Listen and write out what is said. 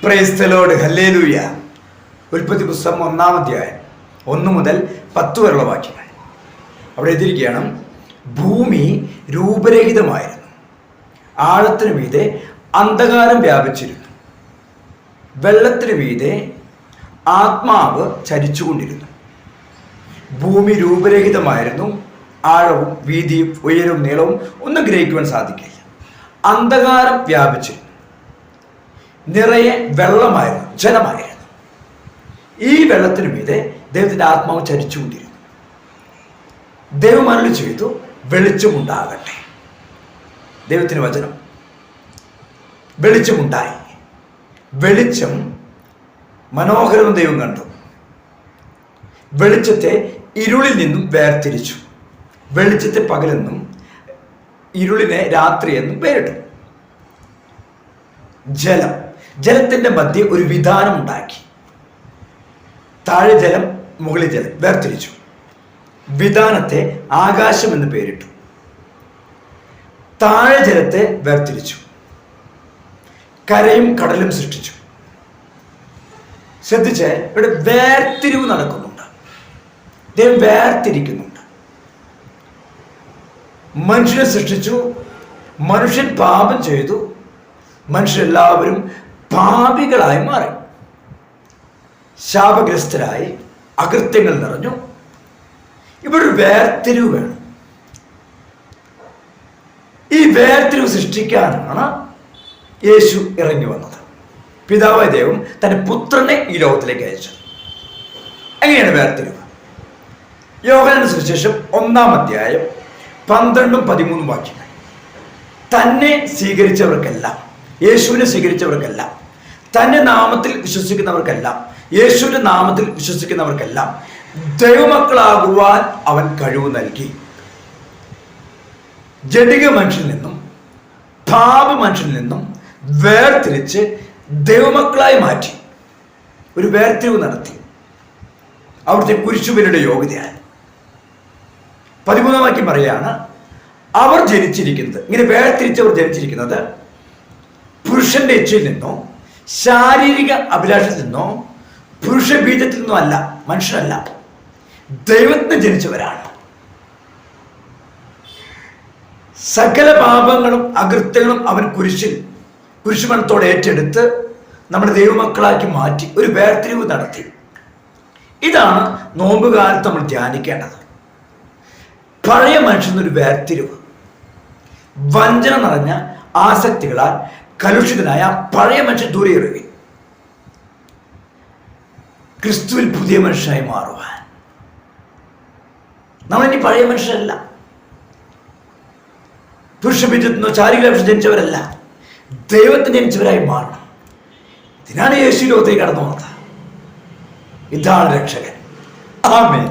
Praise the Lord, hallelujah. ഉൽപ്പത്തി പുസ്തകം 1-ാം അധ്യായം 1 മുതൽ 10 വരെയുള്ള വാക്യങ്ങൾ. അവിടെ എഴുതിയിരിക്കുകയാണ്, ഭൂമി രൂപരഹിതമായിരുന്നു, ആഴത്തിനു മീതെ അന്ധകാരം വ്യാപിച്ചിരുന്നു, വെള്ളത്തിനു മീതെ ആത്മാവ് ചരിച്ചുകൊണ്ടിരുന്നു. ഭൂമി രൂപരഹിതമായിരുന്നു, ആഴവും വീതിയും ഉയരവും നീളവും ഒന്നും ഗ്രഹിക്കുവാൻ സാധിക്കില്ല. അന്ധകാരം വ്യാപിച്ചിരുന്നു, നിറയെ വെള്ളമായിരുന്നു, ജലമായിരുന്നു. ഈ വെള്ളത്തിനു മീതെ ദൈവത്തിൻ്റെ ആത്മാവ് ചരിച്ചുകൊണ്ടിരുന്നു. ദൈവം അരുളി ചെയ്തു, വെളിച്ചമുണ്ടാകട്ടെ. ദൈവത്തിന് വചനം. വെളിച്ചമുണ്ടായി. വെളിച്ചം മനോഹരം ദൈവം കണ്ടു. വെളിച്ചത്തെ ഇരുളിൽ നിന്നും വേർതിരിച്ചു. വെളിച്ചത്തെ പകലെന്നും ഇരുളിനെ രാത്രി എന്നും പേരിട്ടു. ജലത്തിന്റെ മധ്യ ഒരു വിധാനം ഉണ്ടാക്കി. താഴെ ജലം, മുകളിൽ ജലം വേർതിരിച്ചു. വിധാനത്തെ ആകാശം എന്ന് പേരിട്ടു. താഴെ ജലത്തെ വേർതിരിച്ചു. കരയും കടലും സൃഷ്ടിച്ചു. ശ്രദ്ധിച്ച്, ഇവിടെ വേർതിരിവ് നടക്കുന്നുണ്ട്. ദൈവം വേർതിരിക്കുന്നുണ്ട്. മനുഷ്യനെ സൃഷ്ടിച്ചു. മനുഷ്യൻ പാപം ചെയ്തു. മനുഷ്യരെല്ലാവരും പാപികളായി മാറി, ശാപഗ്രസ്തരായി, അകൃത്യങ്ങൾ നിറഞ്ഞു. ഇവിടെ ഒരു വേർതിരിവ് വേണം. ഈ വേർതിരിവ് സൃഷ്ടിക്കാനാണ് യേശു ഇറങ്ങി വന്നത്. പിതാവായ ദൈവം തന്റെ പുത്രനെ ഈ ലോകത്തിലേക്ക് അയച്ചത്. എങ്ങനെയാണ് വേർതിരിവ്? യോഹന്നാന്റെ സുവിശേഷം 1-ാം അധ്യായം 12-13 വാക്യങ്ങൾ. തന്നെ സ്വീകരിച്ചവർക്കെല്ലാം, യേശുവിനെ സ്വീകരിച്ചവർക്കെല്ലാം, തന്റെ നാമത്തിൽ വിശ്വസിക്കുന്നവർക്കെല്ലാം, യേശുവിന്റെ നാമത്തിൽ വിശ്വസിക്കുന്നവർക്കെല്ലാം ദൈവമക്കളാകുവാൻ അവൻ കഴിവ് നൽകി. ജഡിക മനുഷ്യനിൽ നിന്നും പാപ മനുഷ്യനിൽ നിന്നും വേർതിരിച്ച് ദൈവമക്കളായി മാറ്റി. ഒരു വേർതിരിവ് നടത്തി. അവിടുത്തെ കുരിശുബലിയുടെ യോഗ്യതയാണ്. 13-ാം വാക്യം പറയാണ്, അവർ ജനിച്ചിരിക്കുന്നത്, ഇങ്ങനെ വേർതിരിച്ചവർ ജനിച്ചിരിക്കുന്നത് പുരുഷന്റെ ഇച്ഛയിൽ നിന്നോ ശാരീരിക അഭിലാഷത്തിൽ നിന്നോ പുരുഷ ബീജത്തിൽ നിന്നോ അല്ല, മനുഷ്യരല്ല, ദൈവത്തിന് ജനിച്ചവരാണ്. സകല പാപങ്ങളും അകൃത്യങ്ങളും അവൻ കുരിശുമരണത്തോടെ ഏറ്റെടുത്ത് നമ്മുടെ ദൈവമക്കളാക്കി മാറ്റി ഒരു വേർതിരിവ് നടത്തി. ഇതാണ് നോമ്പ് കാലത്ത് നമ്മൾ ധ്യാനിക്കേണ്ടത്. പഴയ മനുഷ്യനൊരു വേർതിരിവ്. വഞ്ചന നിറഞ്ഞ ആസക്തികളാൽ കലുഷിതനായ പഴയ മനുഷ്യൻ ദൂരെ എറിയുക, ക്രിസ്തുവിൽ പുതിയ മനുഷ്യനായി മാറുവാൻ. നമ്മളിനി പഴയ മനുഷ്യരല്ല, പുരുഷബീജത്തിനോ ശാരീരിക ജനിച്ചവരല്ല, ദൈവത്തിന് ജനിച്ചവരായി മാറണം. ഇതിനാണ് യേശു ലോകത്തേക്ക് കടന്നു വന്നത്. ഇതാണ് രക്ഷകൻ. ആമേൻ.